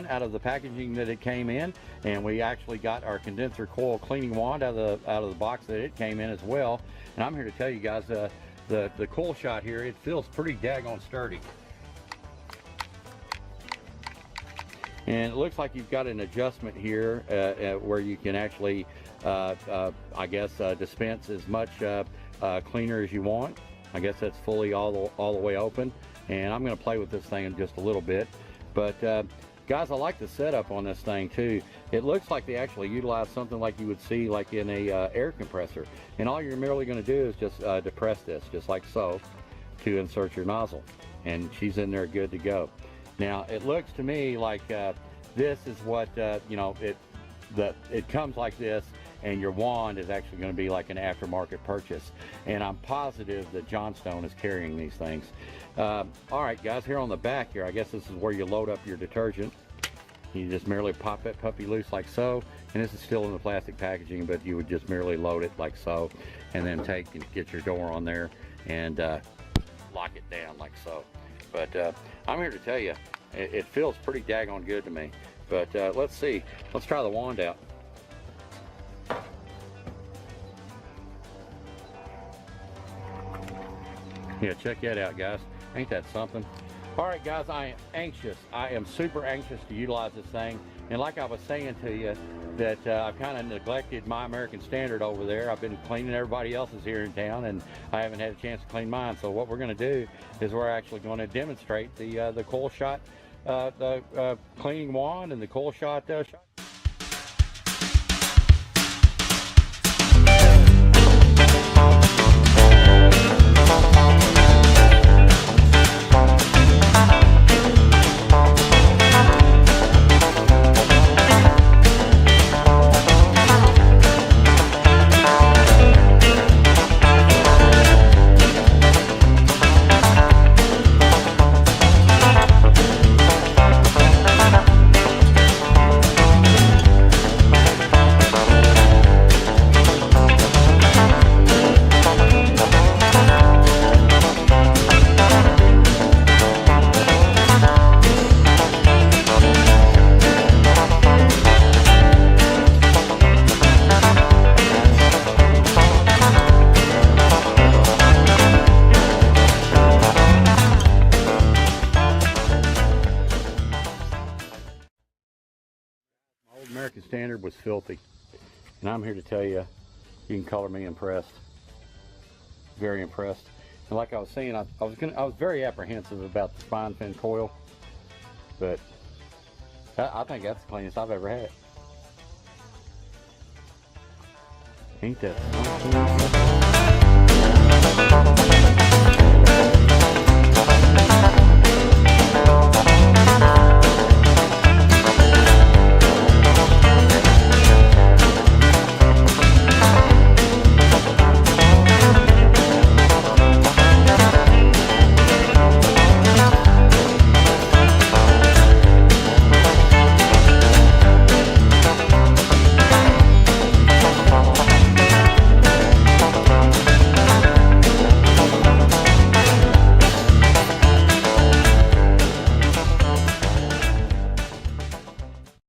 can out of the packaging that it came in, and we actually got our condenser coil cleaning wand out of the box that it came in as well. And I'm here to tell you guys, the CoilShot here, it feels pretty daggone sturdy. And it looks like you've got an adjustment here where you can actually, I guess, dispense as much cleaner as you want. I guess that's fully all the way open. And I'm going to play with this thing in just a little bit. But guys, I like the setup on this thing too. It looks like they actually utilize something like you would see like in a air compressor. And all you're merely going to do is just depress this, just like so, to insert your nozzle. And she's in there good to go. Now, it looks to me like this is what, you know, it comes like this, and your wand is actually going to be like an aftermarket purchase. And I'm positive that Johnstone is carrying these things. All right, guys, here on the back here, I guess this is where you load up your detergent. You just merely pop that puppy loose like so. And this is still in the plastic packaging, but you would just merely load it like so, and then take and get your door on there and lock it down like so. But I'm here to tell you, it feels pretty daggone good to me. But let's see. Let's try the wand out. Yeah, check that out, guys. Ain't that something? All right, guys, I am anxious. I am super anxious to utilize this thing. And like I was saying to you, that I've kind of neglected my American Standard over there. I've been cleaning everybody else's here in town, and I haven't had a chance to clean mine. So what we're going to do is we're actually going to demonstrate the CoilShot cleaning wand and the CoilShot shot. American Standard was filthy, and I'm here to tell you, you can color me impressed. Very impressed. And like I was saying, I was very apprehensive about the spine fin coil, but I think that's the cleanest I've ever had. Ain't that something?